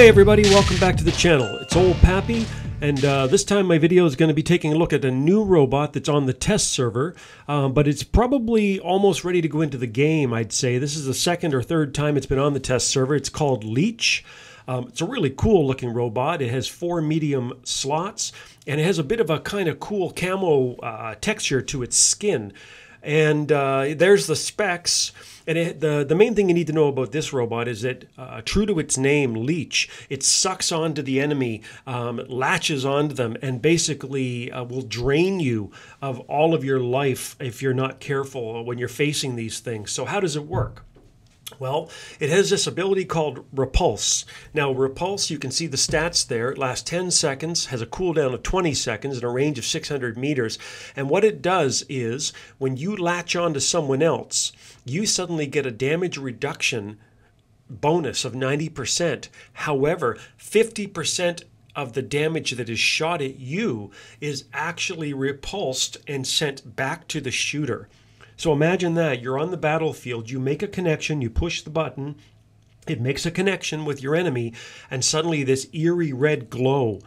Hey everybody, welcome back to the channel. It's Ol Pappy, and this time my video is going to be taking a look at a new robot that's on the test server, but it's probably almost ready to go into the game, I'd say. This is the second or third time it's been on the test server. It's called Leech. It's a really cool looking robot. It has 4 medium slots, and it has a bit of a kind of cool camo texture to its skin. And there's the specs. And the main thing you need to know about this robot is that, true to its name, Leech, it sucks onto the enemy, latches onto them, and basically will drain you of all of your life if you're not careful when you're facing these things. So how does it work? Well, it has this ability called Repulse. Now, Repulse, you can see the stats there. It lasts 10 seconds, has a cooldown of 20 seconds, and a range of 600 meters. And what it does is, when you latch onto someone else, you suddenly get a damage reduction bonus of 90%. However, 50% of the damage that is shot at you is actually repulsed and sent back to the shooter. So imagine that. You're on the battlefield, you make a connection, you push the button, it makes a connection with your enemy, and suddenly this eerie red glow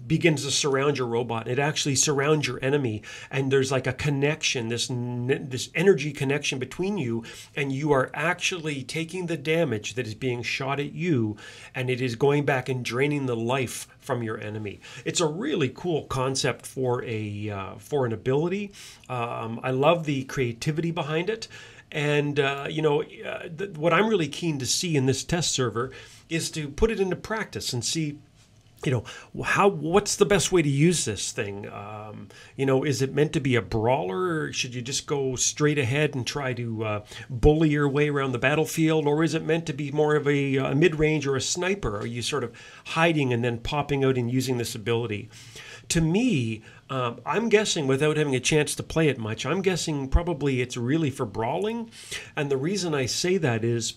begins to surround your robot. It actually surrounds your enemy, and there's like a connection, this energy connection between you, and you are actually taking the damage that is being shot at you, and it is going back and draining the life from your enemy. It's a really cool concept for an ability. I love the creativity behind it. And, what I'm really keen to see in this test server is to put it into practice and see, what's the best way to use this thing? Is it meant to be a brawler, or should you just go straight ahead and try to bully your way around the battlefield? Or is it meant to be more of a mid-range or a sniper? Are you sort of hiding and then popping out and using this ability? To me, I'm guessing, without having a chance to play it much, I'm guessing probably it's really for brawling. And the reason I say that is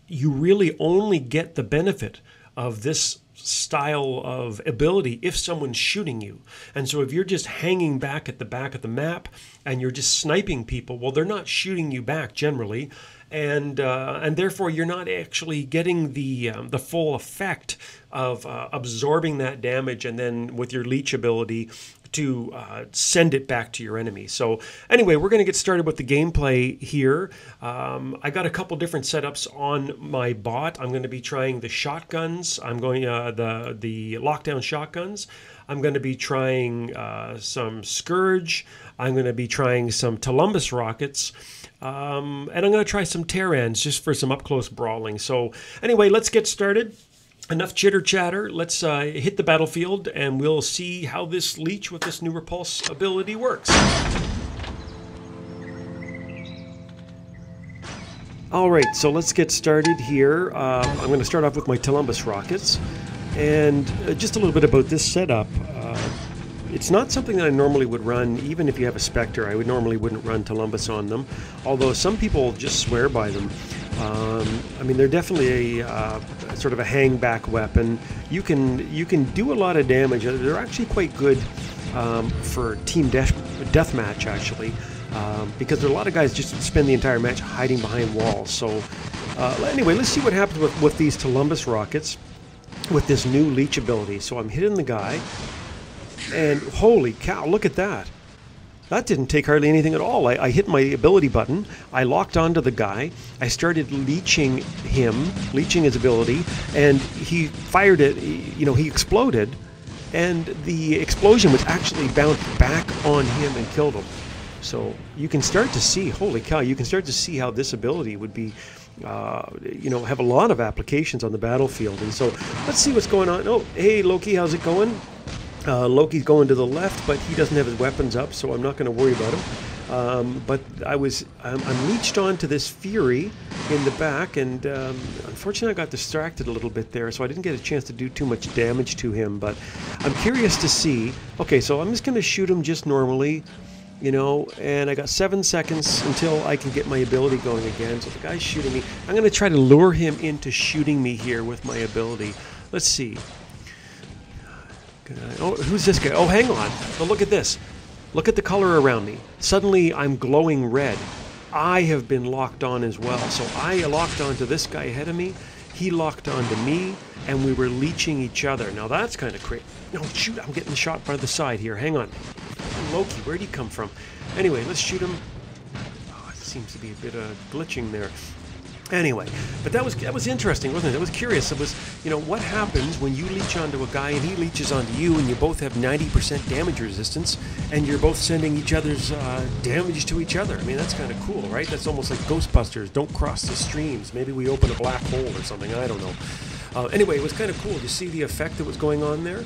you really only get the benefit of this style of ability if someone's shooting you. And so if you're just hanging back at the back of the map and you're just sniping people, well, they're not shooting you back generally, and therefore you're not actually getting the full effect of absorbing that damage, and then with your Leech ability to send it back to your enemy. So anyway, we're going to get started with the gameplay here. I got a couple different setups on my bot. I'm going to be trying the shotguns. I'm going the lockdown shotguns. I'm going to be trying some Scourge. I'm going to be trying some Columbus rockets. And I'm going to try some Terrans just for some up-close brawling. So anyway, let's get started. Enough chitter-chatter. Let's hit the battlefield, and we'll see how this Leech with this new Repulse ability works. All right, so let's get started here. I'm going to start off with my Columbus rockets. And just a little bit about this setup. It's not something that I normally would run, even if you have a Spectre. I normally wouldn't run Columbus on them, although some people just swear by them. I mean, they're definitely a sort of a hang-back weapon. You can do a lot of damage. They're actually quite good for team deathmatch, actually, because there are a lot of guys just spend the entire match hiding behind walls. So anyway, let's see what happens with these Columbus rockets with this new Leech ability. So I'm hitting the guy, and holy cow, look at that. That didn't take hardly anything at all. I hit my ability button, I locked onto the guy, I started leeching his ability, and he fired it, he exploded, and the explosion was actually bounced back on him and killed him. So you can start to see, holy cow, you can start to see how this ability would be, have a lot of applications on the battlefield. And so let's see what's going on. Oh, hey Loki, how's it going? Loki's going to the left, but he doesn't have his weapons up, so I'm not going to worry about him. But I'm leeched onto this Fury in the back, and unfortunately I got distracted a little bit there, so I didn't get a chance to do too much damage to him. But I'm curious to see. Okay, so I'm just going to shoot him just normally, and I got 7 seconds until I can get my ability going again. So the guy's shooting me. I'm going to try to lure him into shooting me here with my ability. Let's see. Oh, who's this guy? Oh, hang on. Oh, look at this. Look at the color around me. Suddenly, I'm glowing red. I have been locked on as well. So I locked onto this guy ahead of me, he locked onto me, and we were leeching each other. Now that's kind of crazy. No, shoot, I'm getting shot by the side here. Hang on. Loki, where'd he come from? Anyway, let's shoot him. Oh, it seems to be a bit of glitching there. Anyway, but that was interesting, wasn't it? It was curious. It was, you know, what happens when you leech onto a guy and he leeches onto you, and you both have 90% damage resistance, and you're both sending each other's damage to each other. I mean, that's kind of cool, right? That's almost like Ghostbusters. Don't cross the streams. Maybe we open a black hole or something. I don't know. Anyway, it was kind of cool. You see the effect that was going on there?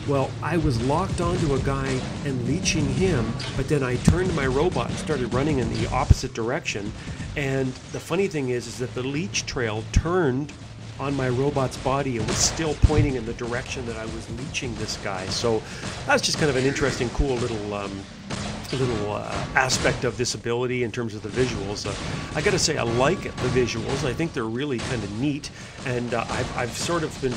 Well, I was locked onto a guy and leeching him, but then I turned my robot and started running in the opposite direction. And the funny thing is that the leech trail turned on my robot's body and was still pointing in the direction that I was leeching this guy. So that's just kind of an interesting, cool little aspect of this ability in terms of the visuals. I gotta say, I like the visuals. I think they're really kind of neat, and I've sort of been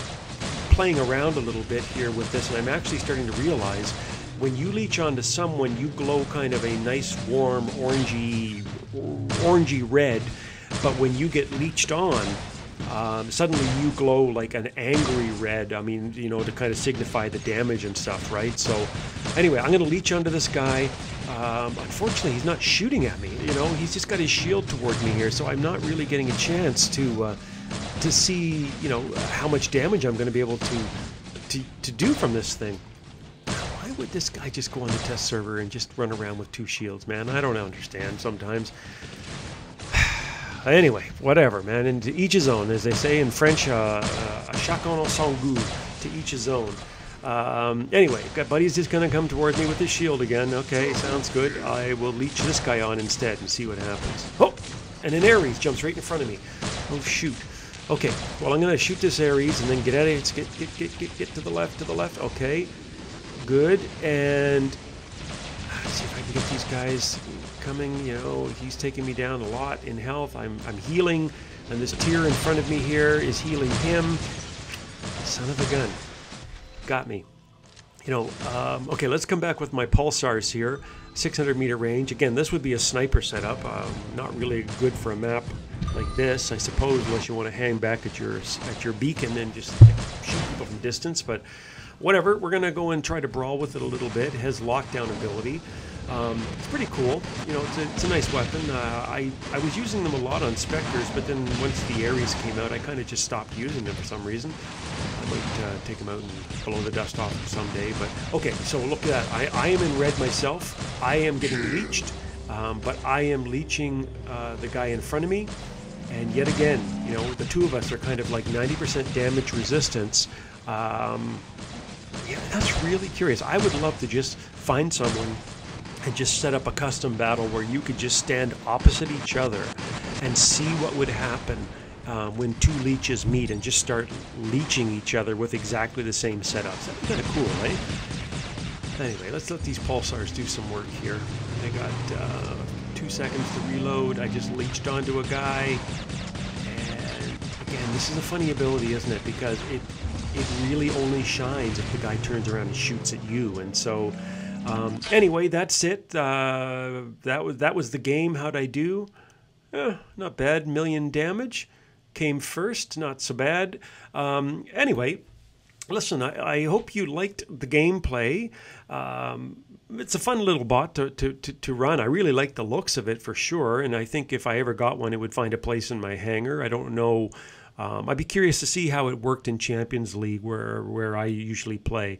playing around a little bit here with this, and I'm actually starting to realize when you leech onto someone, you glow kind of a nice warm orangey red, but when you get leeched on, suddenly you glow like an angry red. I mean, you know, to kind of signify the damage and stuff, right? So anyway, I'm going to leech onto this guy. Unfortunately, he's not shooting at me. You know, he's just got his shield toward me here, so I'm not really getting a chance to see, you know, how much damage I'm going to be able to do from this thing. Why would this guy just go on the test server and just run around with 2 shields, man? I don't understand sometimes. Anyway, whatever, man. And to each his own, as they say in French, chacun son goût, to each his own. Anyway, got buddy's just going to come towards me with his shield again. Okay, sounds good. I will leech this guy on instead and see what happens. Oh, and an Ares jumps right in front of me. Oh, shoot. Okay, well, I'm going to shoot this Ares and then get out of it. Get to the left. Okay, good. And let's see if I can get these guys coming. You know, he's taking me down a lot in health. I'm healing, and this tier in front of me here is healing him. Son of a gun. Got me. You know, okay, let's come back with my pulsars here. 600-meter range. Again, this would be a sniper setup. Not really good for a map like this, I suppose, unless you want to hang back at your beacon and just shoot people from distance. But whatever, we're going to go and try to brawl with it a little bit. It has lockdown ability. It's pretty cool. You know, it's a nice weapon. I was using them a lot on Spectres, but then once the Ares came out, I kind of just stopped using them for some reason. I might take them out and blow the dust off them someday. But okay, so look at that. I am in red myself. I am getting leeched, but I am leeching the guy in front of me. And yet again, you know, the two of us are kind of like 90% damage resistance. Yeah, that's really curious. I would love to just find someone and just set up a custom battle where you could just stand opposite each other and see what would happen when 2 leeches meet and just start leeching each other with exactly the same setups. That'd be kind of cool, right? Anyway, let's let these pulsars do some work here. I got 2 seconds to reload. I just leeched onto a guy. And again, this is a funny ability, isn't it? Because it really only shines if the guy turns around and shoots at you. And so anyway, that's it. That was the game. How'd I do? Not bad. 1,000,000 damage. Came first. Not so bad. Anyway, listen, I hope you liked the gameplay. It's a fun little bot to run. I really like the looks of it for sure. And I think if I ever got one, it would find a place in my hangar. I don't know. I'd be curious to see how it worked in Champions League where I usually play.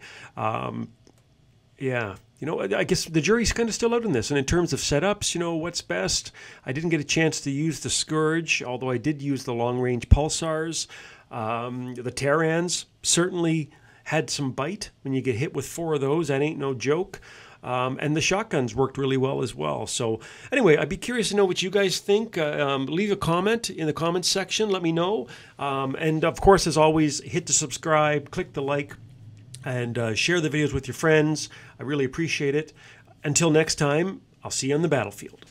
Yeah, you know, I guess the jury's kind of still out on this. And in terms of setups, you know, what's best? I didn't get a chance to use the Scourge, although I did use the long-range pulsars. The Terrans certainly had some bite. When you get hit with 4 of those, that ain't no joke. And the shotguns worked really well as well. So anyway, I'd be curious to know what you guys think. Leave a comment in the comments section. Let me know. And of course, as always, hit the subscribe, click the like, and share the videos with your friends. I really appreciate it. Until next time, I'll see you on the battlefield.